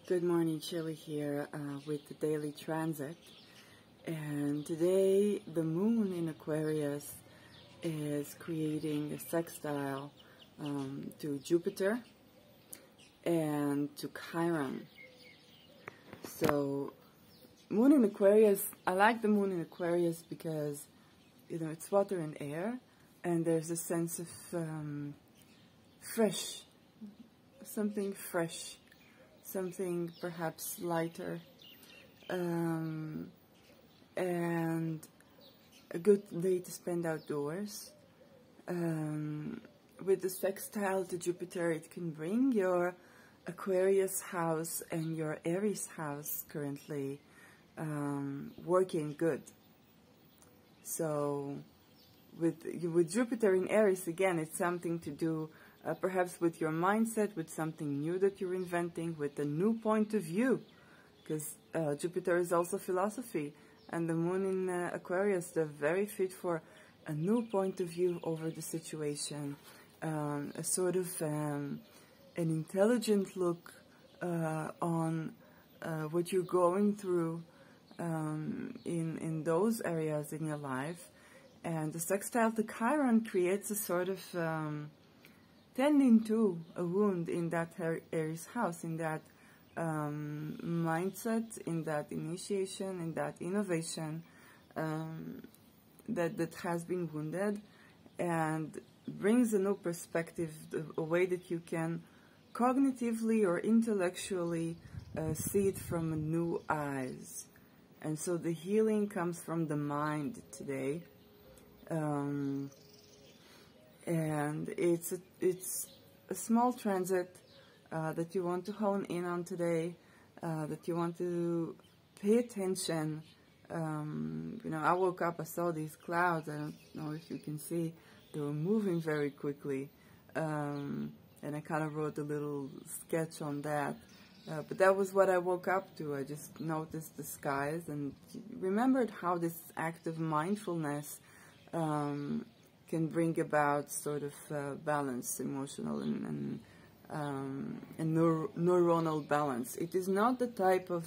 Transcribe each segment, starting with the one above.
Good morning, Chili here with the daily transit. And today the moon in Aquarius is creating a sextile to Jupiter and to Chiron. So moon in Aquarius, I like the moon in Aquarius because it's water and air, and there's a sense of fresh, something fresh, something perhaps lighter, and a good day to spend outdoors. With the sextile to Jupiter, it can bring your Aquarius house and your Aries house currently working good. So with Jupiter in Aries, again, it's something to do perhaps with your mindset, with something new that you're inventing, with a new point of view, because Jupiter is also philosophy, and the moon in Aquarius, they're very fit for a new point of view over the situation, a sort of an intelligent look on what you're going through in those areas in your life. And the sextile to Chiron creates a sort of tending to a wound in that Aries house, in that mindset, in that initiation, in that innovation that has been wounded, and brings a new perspective, a way that you can cognitively or intellectually see it from new eyes. And so the healing comes from the mind today. And it's a small transit that you want to hone in on today, that you want to pay attention. I woke up, I saw these clouds. I don't know if you can see, they were moving very quickly, and I kind of wrote a little sketch on that. But that was what I woke up to. I just noticed the skies and remembered how this act of mindfulness can bring about sort of balance, emotional and neuronal balance. It is not the type of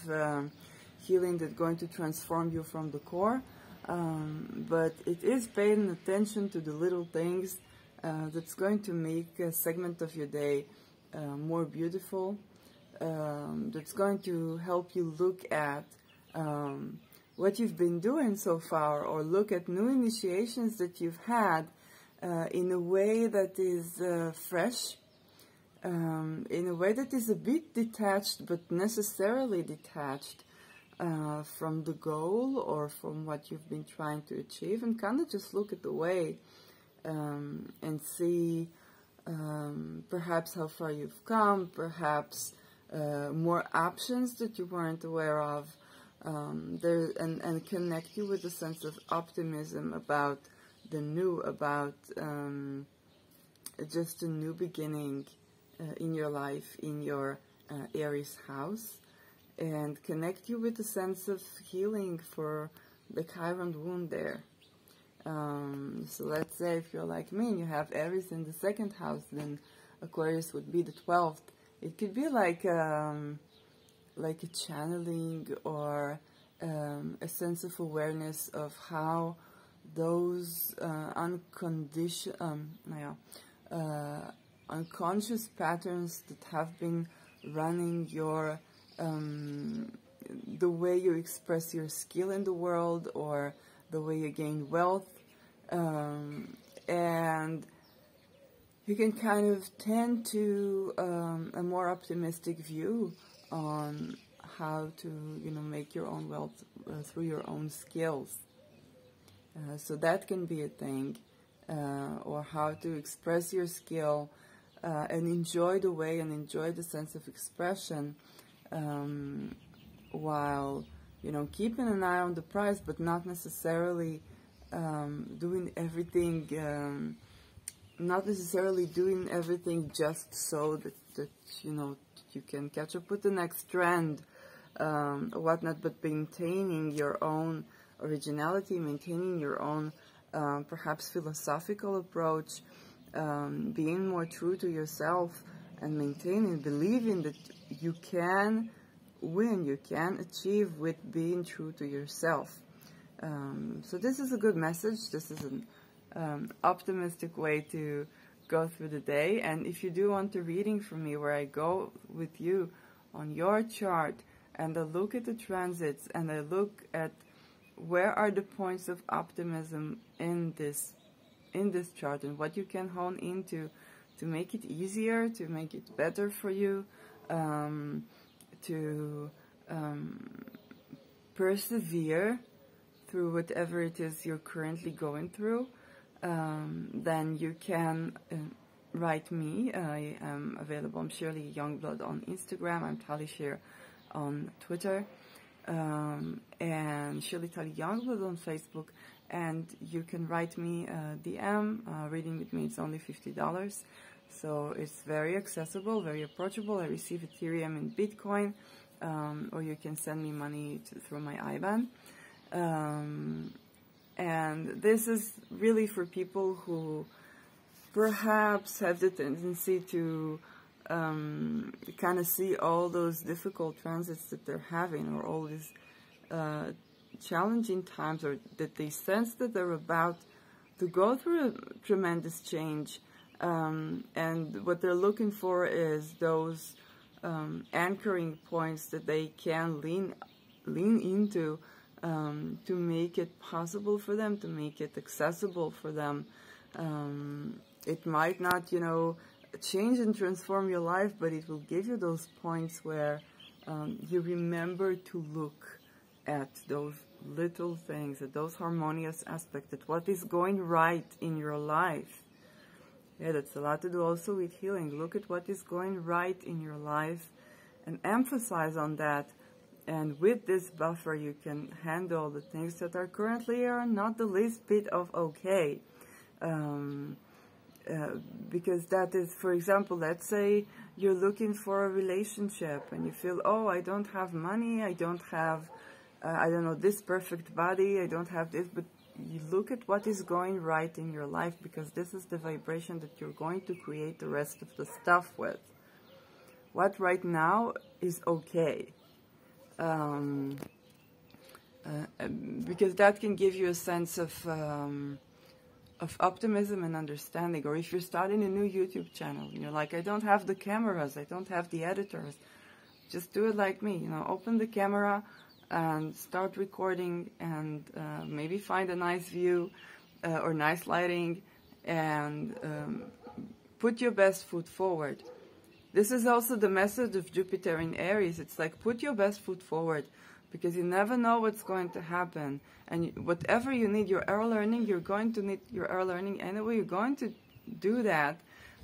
healing that's going to transform you from the core, but it is paying attention to the little things that's going to make a segment of your day more beautiful, that's going to help you look at what you've been doing so far, or look at new initiations that you've had in a way that is fresh, in a way that is a bit detached, but necessarily detached from the goal or from what you've been trying to achieve, and kind of just look at the way and see perhaps how far you've come, perhaps more options that you weren't aware of, and connect you with a sense of optimism about the new, about just a new beginning in your life, in your Aries house, and connect you with a sense of healing for the Chiron wound there. So let's say if you're like me and you have Aries in the second house, then Aquarius would be the 12th. It could be like a channeling, or a sense of awareness of how those unconscious patterns that have been running your the way you express your skill in the world, or the way you gain wealth, and you can kind of tend to a more optimistic view on how to, make your own wealth through your own skills. So that can be a thing, or how to express your skill and enjoy the way and enjoy the sense of expression, while, keeping an eye on the prize, but not necessarily doing everything. Not necessarily doing everything just so that you can catch up with the next trend or whatnot, but maintaining your own originality, maintaining your own perhaps philosophical approach, being more true to yourself, and maintaining, believing that you can win, you can achieve with being true to yourself. So this is a good message. This is an optimistic way to go through the day. And if you do want a reading from me where I go with you on your chart and I look at the transits and I look at where are the points of optimism in this chart and what you can hone into to make it easier, to make it better for you, to persevere through whatever it is you're currently going through, then you can write me. I am available. I'm Shirley Youngblood on Instagram. I'm Tali Shir on Twitter, and Shirley Tali Youngblood on Facebook. And you can write me a DM. Reading with me, it's only $50. So it's very accessible, very approachable. I receive Ethereum and Bitcoin, or you can send me money through my IBAN. And this is really for people who perhaps have the tendency to kind of see all those difficult transits that they're having, or all these challenging times, or that they sense that they're about to go through a tremendous change. And what they're looking for is those anchoring points that they can lean into to make it possible for them, to make it accessible for them. It might not, change and transform your life, but it will give you those points where you remember to look at those little things, at those harmonious aspects, at what is going right in your life. Yeah, that's a lot to do also with healing. Look at what is going right in your life and emphasize on that. And with this buffer, you can handle the things that are currently not the least bit of okay. Because that is, for example, let's say you're looking for a relationship and you feel, oh, I don't have money, I don't have, I don't know, this perfect body, I don't have this, but you look at what is going right in your life, because this is the vibration that you're going to create the rest of the stuff with. What right now is okay. Because that can give you a sense of optimism and understanding. Or if you're starting a new YouTube channel and you're like, I don't have the cameras, I don't have the editors, just do it like me. Open the camera and start recording, and maybe find a nice view or nice lighting, and put your best foot forward. This is also the message of Jupiter in Aries. It's like, put your best foot forward, because you never know what's going to happen. And whatever you need, your air learning, you're going to need your air learning anyway. You're going to do that.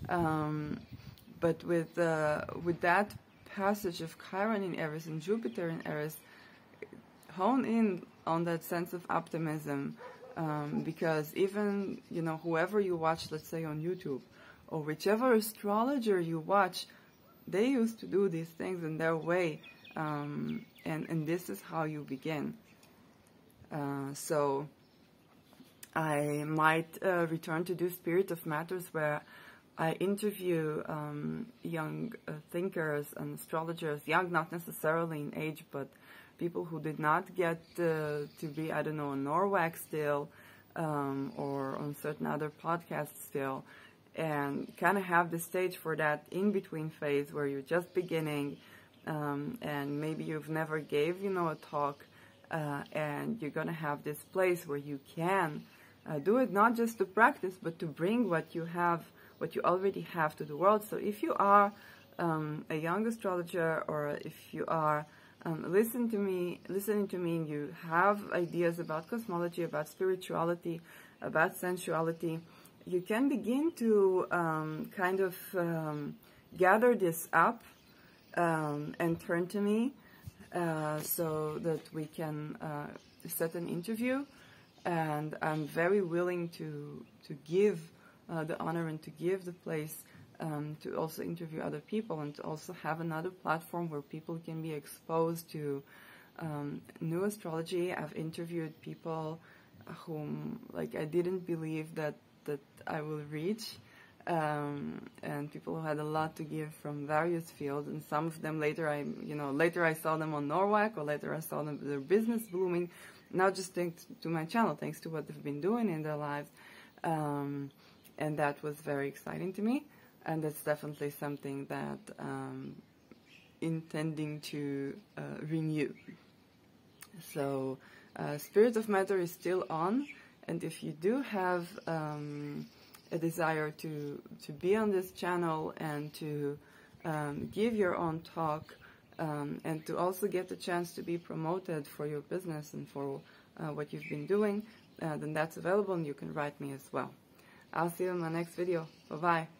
But with that passage of Chiron in Aries and Jupiter in Aries, hone in on that sense of optimism, because even, whoever you watch, let's say on YouTube, or whichever astrologer you watch, they used to do these things in their way, and this is how you begin. So I might return to do Spirit of Matters, where I interview young thinkers and astrologers, young not necessarily in age, but people who did not get to be, I don't know, on NORWAC still, or on certain other podcasts still, and kind of have the stage for that in-between phase where you're just beginning, and maybe you've never gave, a talk, and you're going to have this place where you can do it not just to practice, but to bring what you have, what you already have to the world. So if you are a young astrologer, or if you are listening to me and you have ideas about cosmology, about spirituality, about sensuality, you can begin to kind of gather this up and turn to me, so that we can set an interview. And I'm very willing to give the honor and to give the place to also interview other people, and to also have another platform where people can be exposed to new astrology. I've interviewed people whom I didn't believe that I will reach, and people who had a lot to give from various fields. And some of them later I saw them on Norwalk, or later I saw them, their business blooming. Not just thanks to my channel, thanks to what they've been doing in their lives. And that was very exciting to me. And that's definitely something that intending to renew. So Spirit of Matter is still on, and if you do have a desire to be on this channel and to give your own talk, and to also get the chance to be promoted for your business and for what you've been doing, then that's available, and you can write me as well. I'll see you in my next video. Bye-bye.